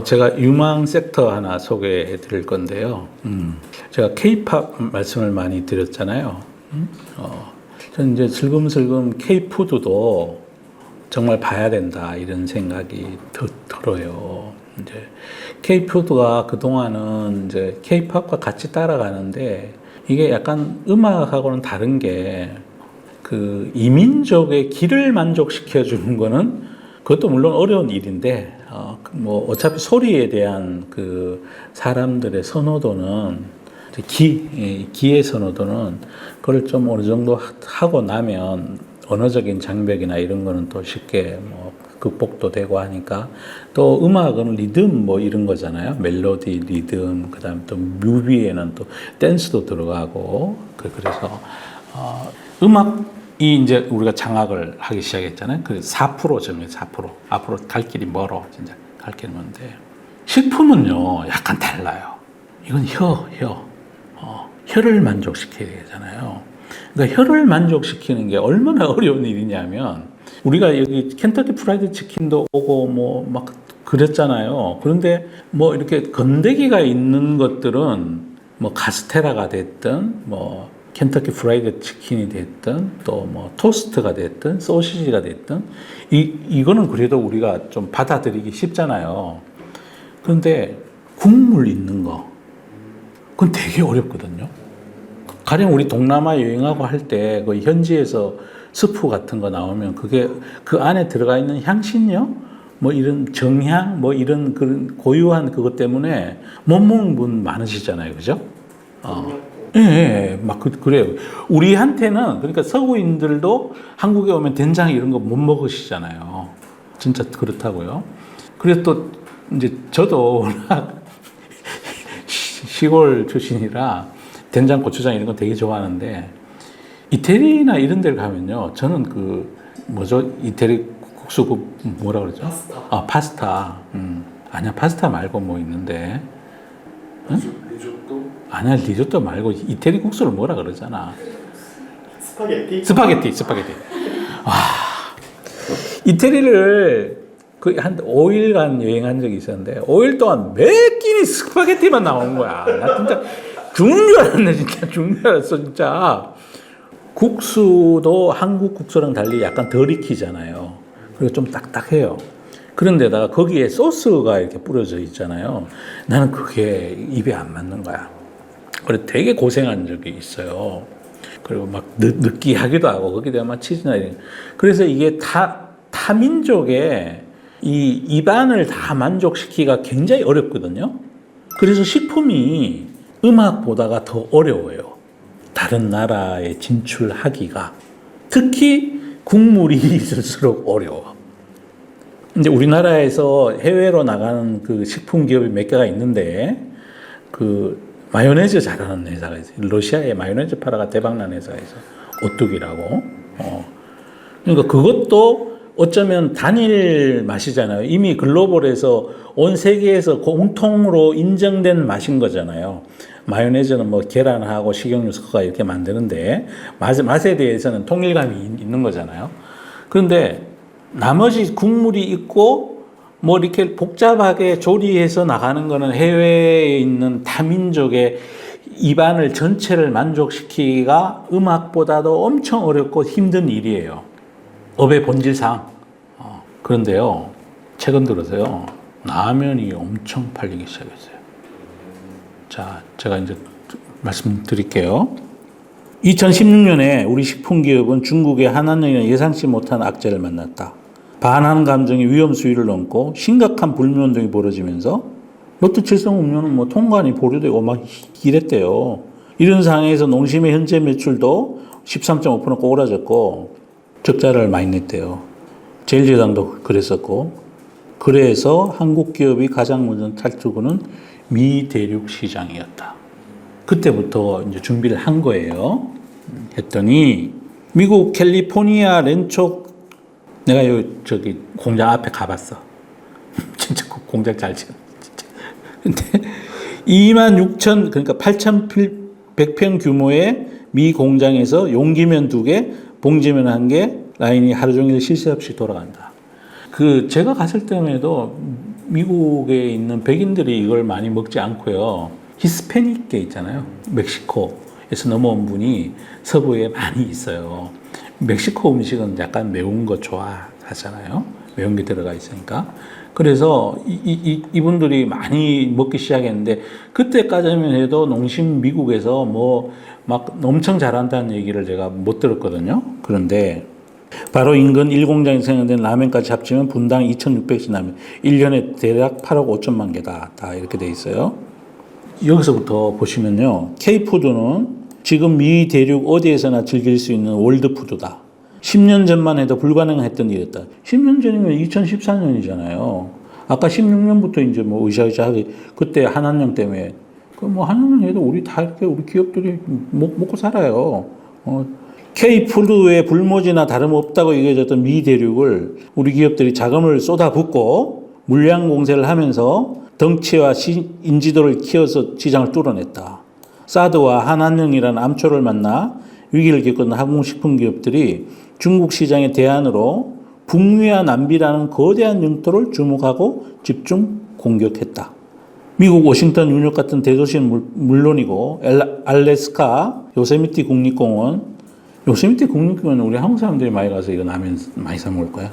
제가 유망 섹터 하나 소개해 드릴 건데요. 제가 K-팝 말씀을 많이 드렸잖아요. 저는 이제 슬금슬금 K-푸드도 정말 봐야 된다, 이런 생각이 들어요. 이제 K-푸드가 그동안은 이제 K-팝과 같이 따라가는데, 이게 약간 음악하고는 다른 게, 그 이민족의 기를 만족시켜 주는 거는 그것도 물론 어려운 일인데, 뭐 어차피 소리에 대한 그 사람들의 선호도는 기의 선호도는 그걸 좀 어느 정도 하고 나면 언어적인 장벽이나 이런 거는 또 쉽게 뭐 극복도 되고 하니까. 또 음악은 리듬 뭐 이런 거잖아요. 멜로디, 리듬, 그다음 또 뮤비에는 또 댄스도 들어가고. 그래서 음악이 이제 우리가 장악을 하기 시작했잖아요. 그 4% 정해 4%. 앞으로 갈 길이 멀어, 진짜 갈 길이 먼데. 식품은요 약간 달라요. 이건 혀를 만족시켜야 되잖아요. 그러니까 혀를 만족시키는 게 얼마나 어려운 일이냐면, 우리가 여기 켄터키 프라이드 치킨도 오고 뭐 막 그랬잖아요. 그런데 뭐 이렇게 건더기가 있는 것들은 뭐 카스테라가 됐든 뭐 켄터키 프라이드 치킨이 됐든 또 뭐 토스트가 됐든 소시지가 됐든 이거는 그래도 우리가 좀 받아들이기 쉽잖아요. 그런데 국물 있는 거, 그건 되게 어렵거든요. 가령 우리 동남아 여행하고 할 때 그 현지에서 스프 같은 거 나오면 그게 그 안에 들어가 있는 향신료, 뭐 이런 정향, 뭐 이런 그런 고유한 그것 때문에 못 먹는 분 많으시잖아요, 그죠? 예, 막 그래요. 우리한테는, 그러니까 서구인들도 한국에 오면 된장 이런 거 못 먹으시잖아요. 진짜 그렇다고요. 그래서 또 이제 저도 워낙 시골 출신이라 된장, 고추장 이런 거 되게 좋아하는데, 이태리나 이런 데를 가면요, 저는 그 뭐죠, 이태리 국수 그 뭐라 그러죠? 파스타. 파스타. 아니야, 파스타 말고 뭐 있는데. 응? 리조또? 아니야, 리조또 말고 이태리 국수를 뭐라 그러잖아. 스파게티. 와, 이태리를 거의 한 5일간 여행한 적이 있었는데, 5일 동안 매 끼니 스파게티만 나오는 거야. 나 진짜 죽는 줄 알았네, 진짜. 죽는 줄 알았어, 진짜. 국수도 한국 국수랑 달리 약간 덜 익히잖아요. 그리고 좀 딱딱해요. 그런데다가 거기에 소스가 이렇게 뿌려져 있잖아요. 나는 그게 입에 안 맞는 거야. 그래서 되게 고생한 적이 있어요. 그리고 막 느끼하기도 하고, 거기다가 막 치즈나 이런. 그래서 이게 타민족의 이 입안을 다 만족시키기가 굉장히 어렵거든요. 그래서 식품이 음악보다가 더 어려워요. 다른 나라에 진출하기가. 특히 국물이 있을수록 어려워. 이제 우리나라에서 해외로 나가는 그 식품 기업이 몇 개가 있는데, 그 마요네즈 잘하는 회사가 있어요. 러시아에 마요네즈 팔아가 대박난 회사가 있어. 오뚜기라고. 그러니까 그것도 어쩌면 단일 맛이잖아요. 이미 글로벌에서 온 세계에서 공통으로 인정된 맛인 거잖아요. 마요네즈는 뭐 계란하고 식용유 섞어가 이렇게 만드는데 맛에 대해서는 통일감이 있는 거잖아요. 그런데 나머지 국물이 있고 뭐 이렇게 복잡하게 조리해서 나가는 거는 해외에 있는 타민족의 입안을 전체를 만족시키기가 음악보다도 엄청 어렵고 힘든 일이에요. 업의 본질상. 그런데요, 최근 들어서요, 라면이 엄청 팔리기 시작했어요. 자, 제가 이제 말씀드릴게요. 2016년에 우리 식품기업은 중국의 한한령이나 예상치 못한 악재를 만났다. 반한 감정이 위험 수위를 넘고 심각한 불매운동이 벌어지면서 롯데 칠성 음료는 뭐 통관이 보류되고 막 이랬대요. 이런 상황에서 농심의 현재 매출도 13.5% 꼬그라졌고 적자를 많이 냈대요. 제일제당도 그랬었고. 그래서 한국 기업이 가장 먼저 탈출구는 미 대륙 시장이었다. 그때부터 이제 준비를 한 거예요. 했더니 미국 캘리포니아 렌초, 내가 저기 공장 앞에 가봤어. 진짜 공장 잘 지어. 진짜. 근데 26,000, 그러니까 8,100평 규모의 미 공장에서 용기면 2개, 봉지면 1개 라인이 하루 종일 쉴 새 없이 돌아간다. 제가 갔을 때에도 미국에 있는 백인들이 이걸 많이 먹지 않고요. 히스패닉계 있잖아요. 멕시코에서 넘어온 분이 서부에 많이 있어요. 멕시코 음식은 약간 매운 거 좋아하잖아요. 매운 게 들어가 있으니까. 그래서 이분들이 많이 먹기 시작했는데 그때까지만 해도 농심 미국에서 뭐 막 엄청 잘한다는 얘기를 제가 못 들었거든요. 그런데 바로 인근 1공장에서 생산된 라면까지 합치면 분당 2,600씩 라면 1년에 대략 8억 5천만 개다. 다 이렇게 돼 있어요. 여기서부터 보시면요. K푸드는 지금 미 대륙 어디에서나 즐길 수 있는 월드푸드다. 10년 전만 해도 불가능했던 일이었다. 10년 전이면 2014년이잖아요. 아까 16년부터 이제 뭐 의샤의샤하게 그때 한한령 때문에 그 뭐 한한령 해도 우리 다 이렇게 우리 기업들이 먹고 살아요. K푸드의 불모지나 다름없다고 얘기해졌던 미 대륙을 우리 기업들이 자금을 쏟아붓고 물량 공세를 하면서 덩치와 인지도를 키워서 시장을 뚫어냈다. 사드와 한한령이라는 암초를 만나 위기를 겪은 항공식품 기업들이 중국 시장의 대안으로 북미와 남비라는 거대한 영토를 주목하고 집중 공격했다. 미국 워싱턴, 뉴욕 같은 대도시는 물론이고 알래스카, 요세미티 국립공원, 요세미티 국립공원은 우리 한국 사람들이 많이 가서 이거 라면 많이 사 먹을 거야.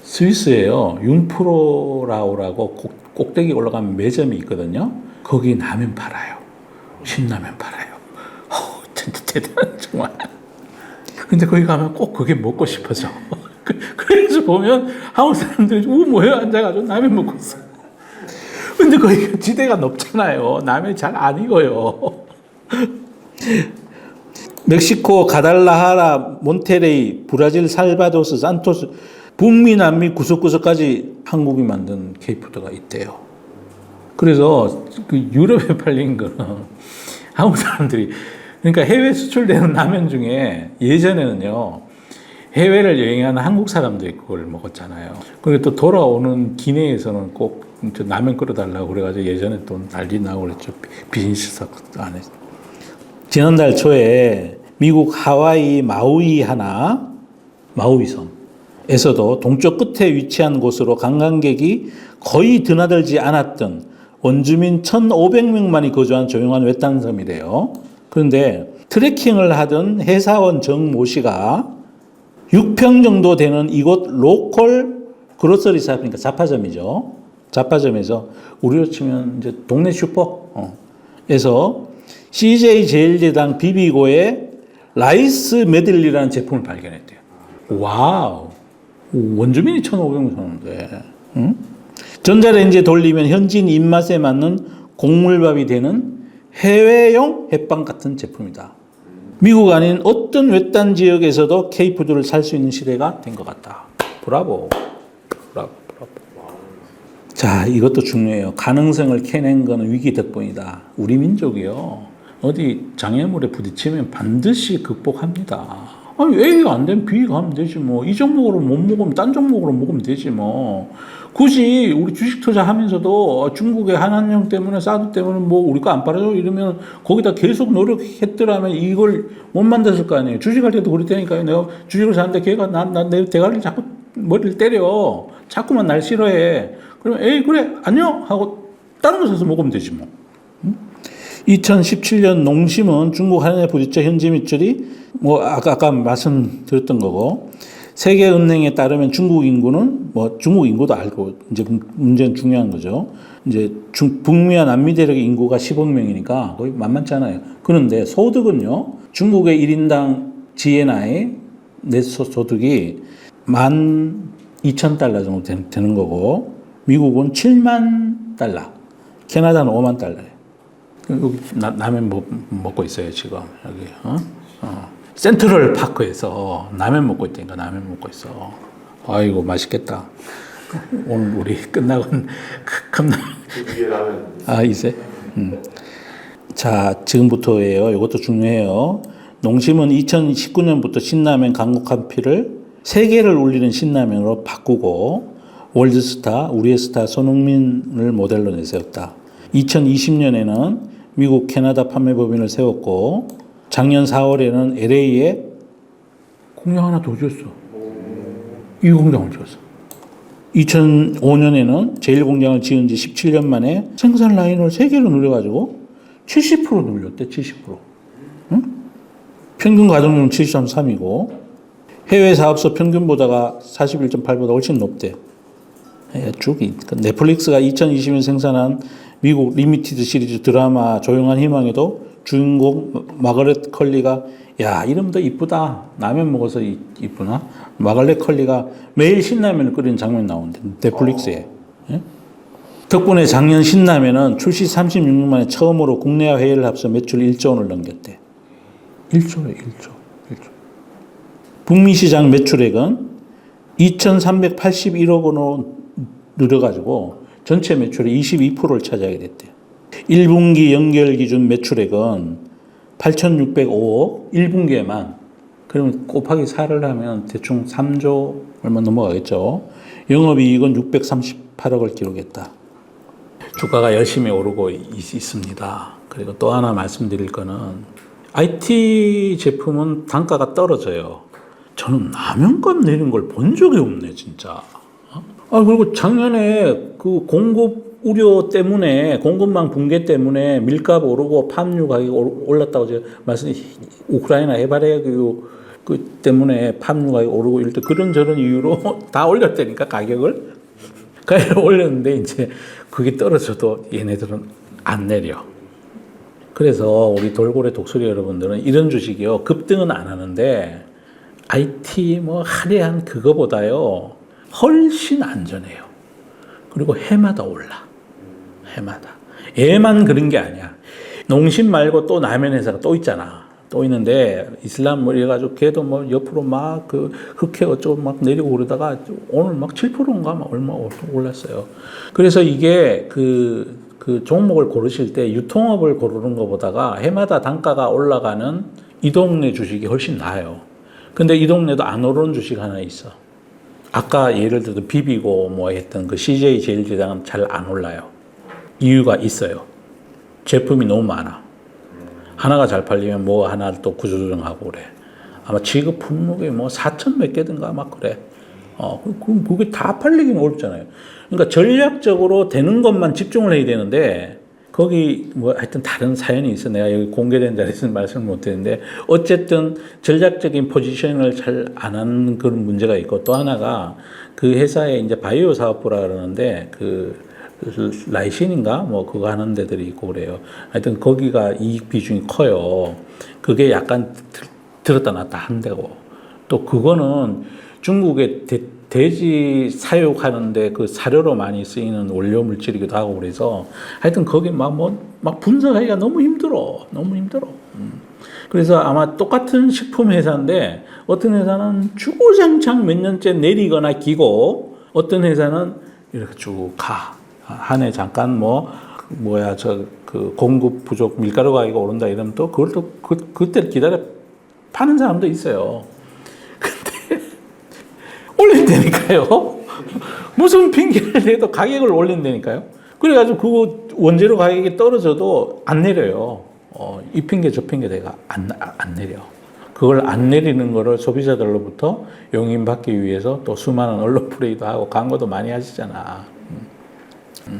스위스에요. 융프로라우라고 꼭대기 올라가면 매점이 있거든요. 거기 라면 팔아요. 신라면 팔아요. 진짜 대단한 정말. 근데 거기 가면 꼭 그게 먹고 싶어져. 그래서 보면 한국 사람들이 모여 앉아가지고 라면 먹고 있어. 근데 거기가 지대가 높잖아요. 라면이 잘 안 익어요. 멕시코, 가달라하라, 몬테레이, 브라질, 살바도스, 산토스, 북미, 남미 구석구석까지 한국이 만든 K푸드가 있대요. 그래서 그 유럽에 팔린 거는 한국 사람들이 그러니까 해외 수출되는 라면 중에 예전에는요. 해외를 여행하는 한국 사람들이 그걸 먹었잖아요. 그리고 또 돌아오는 기내에서는 꼭 라면 끓여달라고 그래가지고 예전에 또 난리 나고 그랬죠. 비즈니스 사건 안에. 지난달 초에 미국 하와이 마우이 섬에서도 동쪽 끝에 위치한 곳으로 관광객이 거의 드나들지 않았던 원주민 1,500명만이 거주한 조용한 외딴 섬이래요. 그런데 트레킹을 하던 회사원 정모 씨가 6평 정도 되는 이곳 로컬 그로서리 샵, 그러니까 잡화점이죠. 잡화점에서 우리로 치면 이제 동네 슈퍼에서 CJ 제일제당 비비고의 라이스 메들리라는 제품을 발견했대요. 와우. 원주민이 1,500명 사는데. 응? 전자레인지에 돌리면 현지인 입맛에 맞는 곡물밥이 되는 해외용 햇빵 같은 제품이다. 미국 아닌 어떤 외딴 지역에서도 K푸드를 살 수 있는 시대가 된 것 같다. 브라보. 자, 이것도 중요해요. 가능성을 캐낸 것은 위기 덕분이다. 우리 민족이요. 어디 장애물에 부딪히면 반드시 극복합니다. 아니, A가 안 되면 B가 하면 되지 뭐. 이 종목으로 못 먹으면 딴 종목으로 먹으면 되지 뭐. 굳이 우리 주식 투자하면서도 중국의 한한령 때문에 사드 때문에 뭐 우리 거 안 팔아줘 이러면 거기다 계속 노력했더라면 이걸 못 만들었을 거 아니에요. 주식할 때도 그랬다니까요. 내가 주식을 사는데 걔가 내 대가리를 자꾸 머리를 때려. 자꾸만 날 싫어해. 그러면 에이 그래 안녕 하고 다른 거 사서 먹으면 되지 뭐. 2017년 농심은 중국 한한에 부딪혀 현지 매출이 뭐 아까 말씀드렸던 거고 세계은행에 따르면 중국 인구는 뭐 중국 인구도 알고 이제 문제는 중요한 거죠. 이제 북미와 남미 대륙의 인구가 10억 명이니까 거의 만만치 않아요. 그런데 소득은요. 중국의 1인당 GNI 넷 소득이 12,000달러 정도 되는 거고 미국은 7만 달러, 캐나다는 5만 달러예요. 여기 라면 먹고 있어요 지금 여기. 센트럴 파크에서 라면 먹고 있다니까. 라면 먹고 있어. 아이고 맛있겠다. 오늘 우리 끝나고 컵라면. 이제. 자, 지금부터예요. 이것도 중요해요. 농심은 2019년부터 신라면 강국 한 피를 세계를 울리는 신라면으로 바꾸고 월드스타, 우리의 스타 손흥민을 모델로 내세웠다. 2020년에는 미국, 캐나다 판매 법인을 세웠고 작년 4월에는 LA에 공장 하나 더 지었어. 이 공장을 지었어. 2005년에는 제1공장을 지은 지 17년 만에 생산 라인을 3개로 늘려가지고 70% 늘렸대, 70%. 응? 평균 가동률은 73.3이고 해외 사업소 평균보다가 41.8보다 훨씬 높대. 쭉 넷플릭스가 2020년 생산한 미국 리미티드 시리즈 드라마 조용한 희망에도 주인공 마거렛 컬리가 야 이름도 이쁘다. 라면 먹어서 이쁘나? 마거렛 컬리가 매일 신라면을 끓이는 장면이 나오는데 넷플릭스에. 예? 덕분에 작년 신라면은 출시 36년 만에 처음으로 국내와 해외를 합쳐 매출 1조 원을 넘겼대. 1조래 1조. 북미 시장 매출액은 2,381억 원으로 늘어가지고 전체 매출의 22%를 차지하게 됐대요. 1분기 연결 기준 매출액은 8,605억, 1분기에만. 그러면 곱하기 4를 하면 대충 3조 얼마 넘어가겠죠. 영업이익은 638억을 기록했다. 주가가 열심히 오르고 있습니다. 그리고 또 하나 말씀드릴 거는 IT 제품은 단가가 떨어져요. 저는 라면값 내린 걸 본 적이 없네, 진짜. 그리고 작년에 그 공급 우려 때문에, 공급망 붕괴 때문에 밀값 오르고 팜유 가격이 올랐다고 제가 우크라이나 해바라기 그 때문에 팜유 가격이 오르고 이럴 때 그런저런 이유로 다 올렸다니까, 가격을 올렸는데 이제 그게 떨어져도 얘네들은 안 내려. 그래서 우리 돌고래 독수리 여러분들은 이런 주식이요, 급등은 안 하는데 IT 화려한 그거보다요 훨씬 안전해요. 그리고 해마다 올라. 해마다. 얘만 그런 게 아니야. 농심 말고 또 라면 회사가 또 있잖아. 또 있는데 이슬람 이래가지고 걔도 옆으로 흑해 어쩌고 내리고 그러다가 오늘 7%인가 얼마 올랐어요. 그래서 이게 그 종목을 고르실 때 유통업을 고르는 것보다가 해마다 단가가 올라가는 이 동네 주식이 훨씬 나아요. 근데 이 동네도 안 오르는 주식 하나 있어. 아까 예를 들어 비비고 했던 그 CJ 제일제당은 잘 안 올라요. 이유가 있어요. 제품이 너무 많아. 하나가 잘 팔리면 하나를 또 구조조정하고 그래. 아마 지급 품목이 4천 몇 개든가 그래. 그게 다 팔리긴 어렵잖아요. 그러니까 전략적으로 되는 것만 집중을 해야 되는데 거기 하여튼 다른 사연이 있어. 내가 여기 공개된 자리에서는 말씀을 못 드리는데 어쨌든 전략적인 포지셔닝을 잘 안 하는 그런 문제가 있고 또 하나가 그 회사에 이제 바이오 사업부라 그러는데 그 라이신인가 그거 하는 데들이 있고 그래요. 하여튼 거기가 이익 비중이 커요. 그게 약간 들었다 놨다 한다고. 또 그거는 중국의 돼지 사육하는데 그 사료로 많이 쓰이는 원료 물질이기도 하고 그래서 하여튼 거기 막 분석하기가 너무 힘들어. 너무 힘들어. 그래서 아마 똑같은 식품 회사인데 어떤 회사는 주구장창 몇 년째 내리거나 기고 어떤 회사는 이렇게 쭉 가. 한 해 잠깐 그 공급 부족 밀가루 가격이 오른다 이러면 또 그걸 또 그때 기다려 파는 사람도 있어요. 올린다니까요. 무슨 핑계를 대도 가격을 올린다니까요. 그래가지고 그거 원재료 가격이 떨어져도 안 내려요. 이 핑계 저 핑계 대가 안 내려. 그걸 안 내리는 거를 소비자들로부터 용인받기 위해서 또 수많은 언론 플레이도 하고 광고도 많이 하시잖아.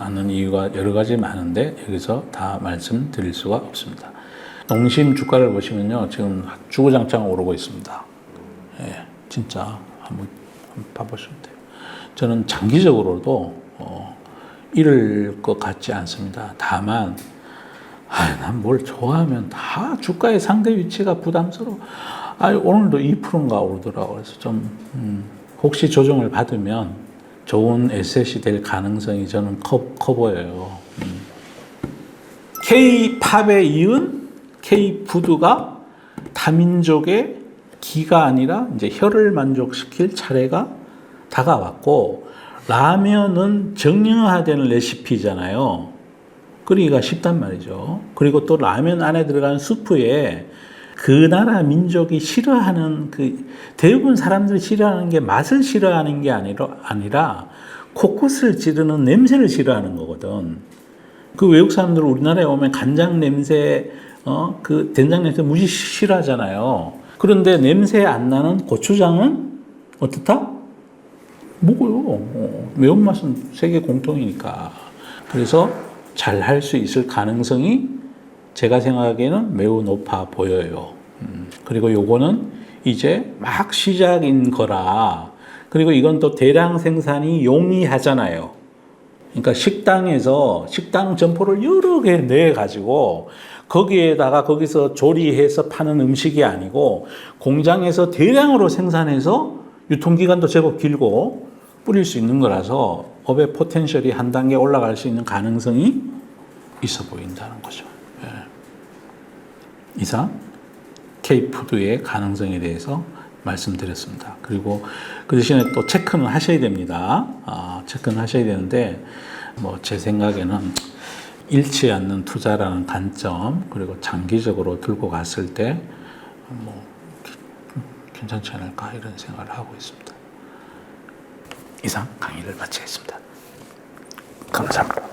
아는 이유가 여러 가지 많은데 여기서 다 말씀드릴 수가 없습니다. 농심 주가를 보시면요. 지금 주구장창 오르고 있습니다. 예, 진짜 한번 봐보시면 돼요. 저는 장기적으로도 잃을 것 같지 않습니다. 다만 난 뭘 좋아하면 다 주가의 상대 위치가 부담스러워. 오늘도 2%인가 오르더라고. 그래서 좀 혹시 조정을 받으면 좋은 에셋이 될 가능성이 저는 커 보여요. K-팝에 이은 K-푸드가 다민족의 기가 아니라 이제 혀를 만족시킬 차례가 다가왔고 라면은 정형화된 레시피잖아요. 끓이기가 쉽단 말이죠. 그리고 또 라면 안에 들어가는 수프에 그 나라 민족이 싫어하는 대부분 사람들이 싫어하는 게 맛을 싫어하는 게 아니라 코끝을 찌르는 냄새를 싫어하는 거거든. 그 외국 사람들 우리나라에 오면 간장 냄새, 그 된장 냄새 무지 싫어하잖아요. 그런데 냄새 안 나는 고추장은 어떻다? 먹어요. 매운맛은 세계 공통이니까. 그래서 잘 할 수 있을 가능성이 제가 생각하기에는 매우 높아 보여요. 그리고 요거는 이제 막 시작인 거라. 그리고 이건 또 대량 생산이 용이하잖아요. 그러니까 식당에서 식당 점포를 여러 개 내가지고 거기에다가 거기서 조리해서 파는 음식이 아니고 공장에서 대량으로 생산해서 유통기간도 제법 길고 뿌릴 수 있는 거라서 업의 포텐셜이 한 단계 올라갈 수 있는 가능성이 있어 보인다는 거죠. 예. 이상 K푸드의 가능성에 대해서 말씀드렸습니다. 그리고 그 대신에 또 체크는 하셔야 됩니다. 체크는 하셔야 되는데 뭐 제 생각에는 잃지 않는 투자라는 관점 그리고 장기적으로 들고 갔을 때 뭐 괜찮지 않을까 이런 생각을 하고 있습니다. 이상 강의를 마치겠습니다. 감사합니다.